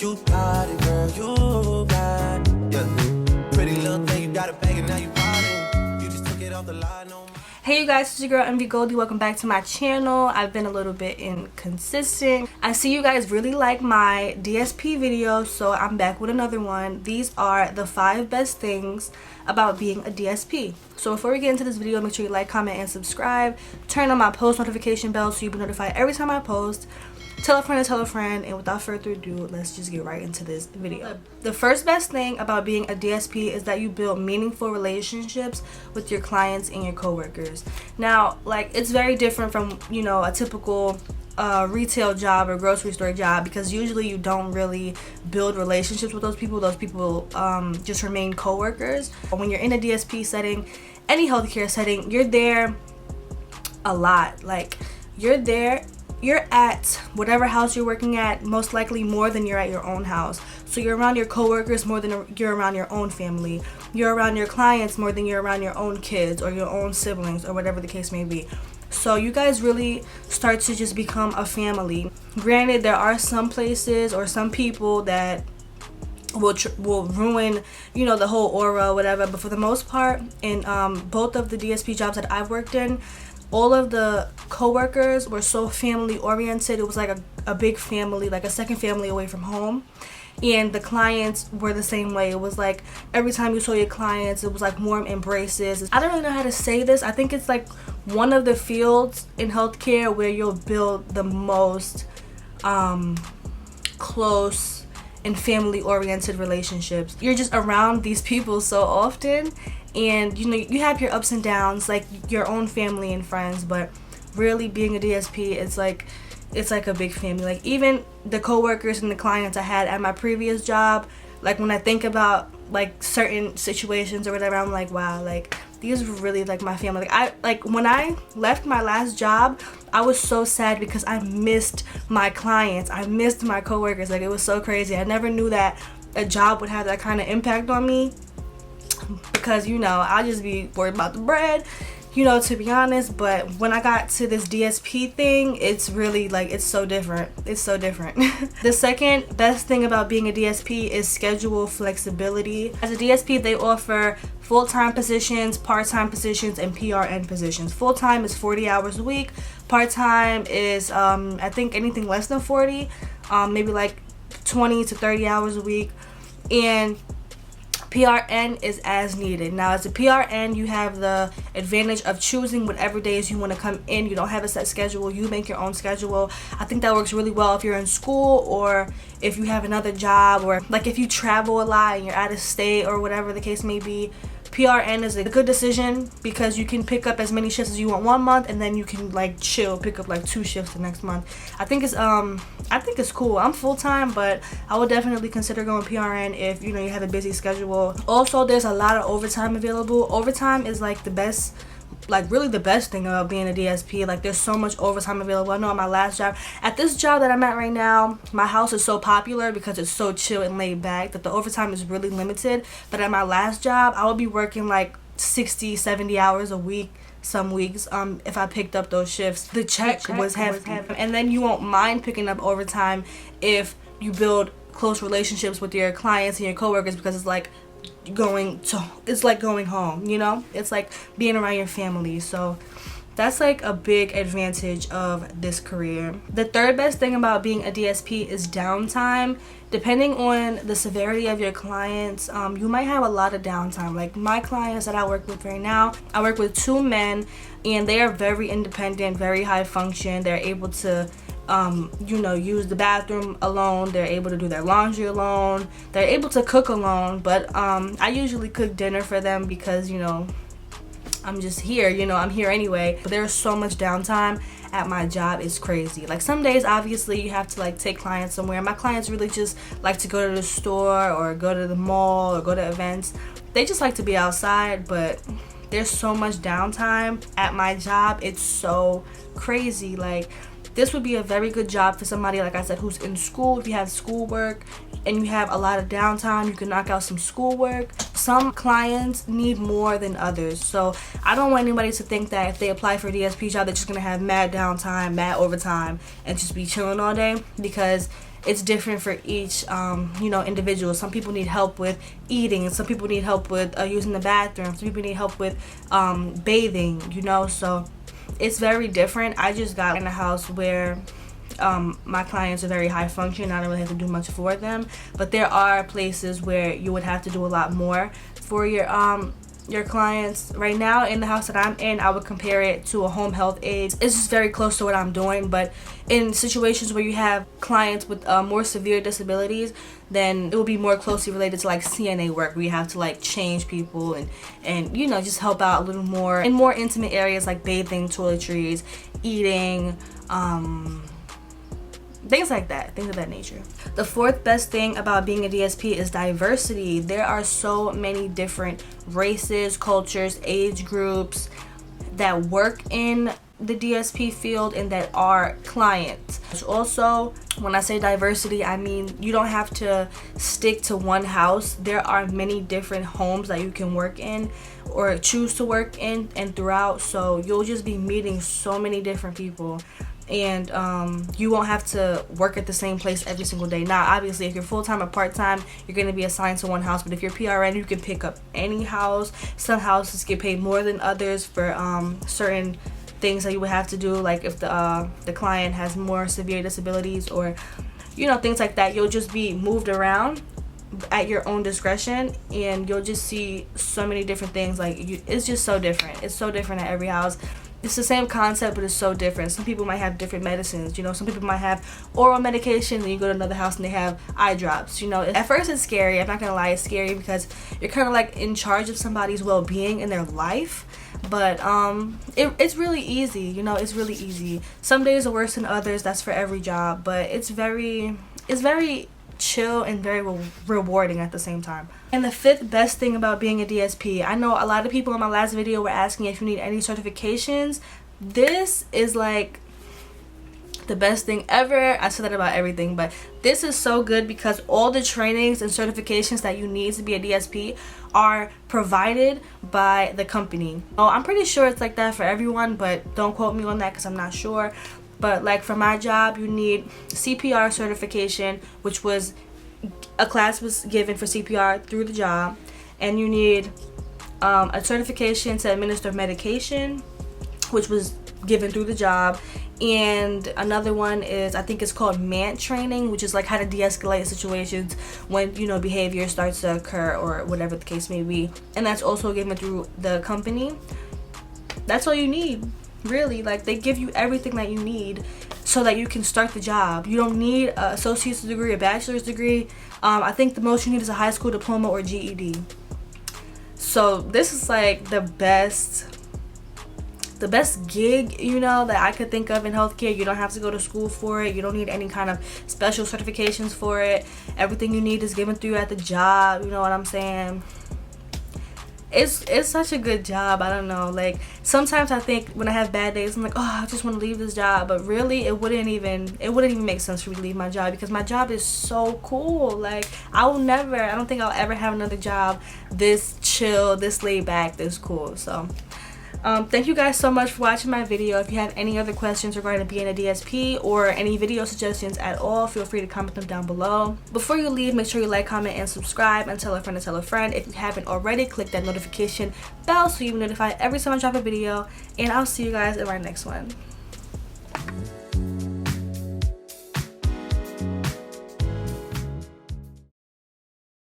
You got it, girl, you got it. Yeah. Pretty little thing, you got it banging, now you ballin'. You just took it off the line, no. Hey you guys, it's your girl MV Goldie. Welcome back to my channel. I've been a little bit inconsistent. I see you guys really like my DSP videos, so I'm back with another one. These are the 5 best things about being a DSP. So before we get into this video, make sure you like, comment, and subscribe. Turn on my post notification bell so you'll be notified every time I post. Tell a friend, and without further ado, let's just get right into this video. The first best thing about being a DSP is that you build meaningful relationships with your clients and your coworkers. Now, like, it's very different from, you know, a typical retail job or grocery store job, because usually you don't really build relationships with those people. Those people just remain coworkers. When you're in a DSP setting, any healthcare setting, you're there a lot. Like, you're at whatever house you're working at, most likely more than you're at your own house. So you're around your coworkers more than you're around your own family. You're around your clients more than you're around your own kids or your own siblings or whatever the case may be. So you guys really start to just become a family. Granted, there are some places or some people that will ruin, you know, the whole aura, whatever. But for the most part, in both of the DSP jobs that I've worked in, all of the coworkers were so family oriented. It was like a big family, like a second family away from home. And the clients were the same way. It was like every time you saw your clients, it was like warm embraces. I don't really know how to say this. I think it's like one of the fields in healthcare where you'll build the most close and family oriented relationships. You're just around these people so often, and you know, you have your ups and downs, like your own family and friends, but really being a DSP, it's like a big family. Like, even the coworkers and the clients I had at my previous job, like when I think about like certain situations or whatever, I'm like, wow, like these were really like my family. Like when I left my last job, I was so sad because I missed my clients, I missed my coworkers. Like, it was so crazy. I never knew that a job would have that kind of impact on me, because, you know, I'll just be worried about the bread, you know, to be honest. But when I got to this DSP thing, it's really like, it's so different. It's so different. The second best thing about being a DSP is schedule flexibility. As a DSP, they offer full-time positions, part-time positions, and PRN positions. Full-time is 40 hours a week. Part-time is I think anything less than 40, maybe like 20 to 30 hours a week. And PRN is as needed. Now, as a PRN, you have the advantage of choosing whatever days you want to come in. You don't have a set schedule. You make your own schedule. I think that works really well if you're in school, or if you have another job, or like if you travel a lot and you're out of state or whatever the case may be. PRN is a good decision because you can pick up as many shifts as you want one month, and then you can like chill, pick up like 2 shifts the next month. I think it's cool. I'm full-time, but I would definitely consider going PRN if, you know, you have a busy schedule. Also, there's a lot of overtime available. Overtime is like the best, like really the best thing about being a DSP. Like, there's so much overtime available. I know at my last job, at this job that I'm at right now, my house is so popular because it's so chill and laid back that the overtime is really limited. But at my last job, I would be working like 60-70 hours a week some weeks if I picked up those shifts. The check was heavy. And then you won't mind picking up overtime if you build close relationships with your clients and your coworkers, because it's like going home, you know? It's like being around your family. So that's like a big advantage of this career. The third best thing about being a DSP is downtime. Depending on the severity of your clients, you might have a lot of downtime. Like my clients that I work with right now, I work with 2 men, and they are very independent, very high function. They're able to you know, use the bathroom alone. They're able to do their laundry alone. They're able to cook alone. But I usually cook dinner for them because, you know, I'm just here, you know, I'm here anyway. But there's so much downtime at my job, it's crazy. Like, some days obviously you have to like take clients somewhere. My clients really just like to go to the store or go to the mall or go to events. They just like to be outside. But there's so much downtime at my job, it's so crazy. Like, this would be a very good job for somebody, like I said, who's in school. If you have schoolwork and you have a lot of downtime, you can knock out some schoolwork. Some clients need more than others. So I don't want anybody to think that if they apply for a DSP job, they're just going to have mad downtime, mad overtime, and just be chilling all day. Because it's different for each individual. Some people need help with eating, some people need help with using the bathroom, some people need help with bathing, so it's very different. I just got in a house where my clients are very high function. I don't really have to do much for them, but there are places where you would have to do a lot more for your clients. Right now in the house that I'm in, I would compare it to a home health aide. It's just very close to what I'm doing, but in situations where you have clients with more severe disabilities, then it will be more closely related to like CNA work, where you have to like change people and just help out a little more in more intimate areas like bathing, toiletries, eating, things like that, things of that nature. The fourth best thing about being a DSP is diversity. There are so many different races, cultures, age groups that work in the DSP field and that are clients. Also, when I say diversity, I mean you don't have to stick to one house. There are many different homes that you can work in or choose to work in and throughout, so you'll just be meeting so many different people. And you won't have to work at the same place every single day. Now, obviously, if you're full-time or part-time, you're going to be assigned to one house. But if you're PRN, you can pick up any house. Some houses get paid more than others for certain things that you would have to do. Like if the client has more severe disabilities or, things like that. You'll just be moved around at your own discretion, and you'll just see so many different things. It's just so different. It's so different at every house. It's the same concept, but it's so different. Some people might have different medicines, some people might have oral medication, and you go to another house and they have eye drops. At first it's scary. I'm not gonna lie, it's scary because you're kind of like in charge of somebody's well-being in their life. But it's really easy. It's really easy. Some days are worse than others. That's for every job, but it's very chill and very rewarding at the same time. And the fifth best thing about being a DSP, I know a lot of people in my last video were asking if you need any certifications. This is like the best thing ever. I said that about everything, but this is so good because all the trainings and certifications that you need to be a DSP are provided by the company. Oh, I'm pretty sure it's like that for everyone, but don't quote me on that because I'm not sure. But like for my job, you need CPR certification, which was a class was given for CPR through the job, and you need a certification to administer medication, which was given through the job, and another one is, I think it's called MANT training, which is like how to de-escalate situations when behavior starts to occur or whatever the case may be, and that's also given through the company. That's all you need. Really, like they give you everything that you need so that you can start the job. You don't need an associate's degree, a bachelor's degree. I think the most you need is a high school diploma or GED. So this is like the best gig that I could think of in healthcare. You don't have to go to school for it. You don't need any kind of special certifications for it. Everything you need is given through at the job. You know what I'm saying? It's such a good job. I don't know, like sometimes I think when I have bad days, I'm like, oh, I just want to leave this job, but really it wouldn't even make sense for me to leave my job because my job is so cool. Like I don't think I'll ever have another job this chill, this laid back, this cool. So thank you guys so much for watching my video. If you have any other questions regarding being a DSP or any video suggestions at all, feel free to comment them down below. Before you leave, make sure you like, comment, and subscribe, and tell a friend to tell a friend. If you haven't already, click that notification bell so you'll be notified every time I drop a video, and I'll see you guys in my next one.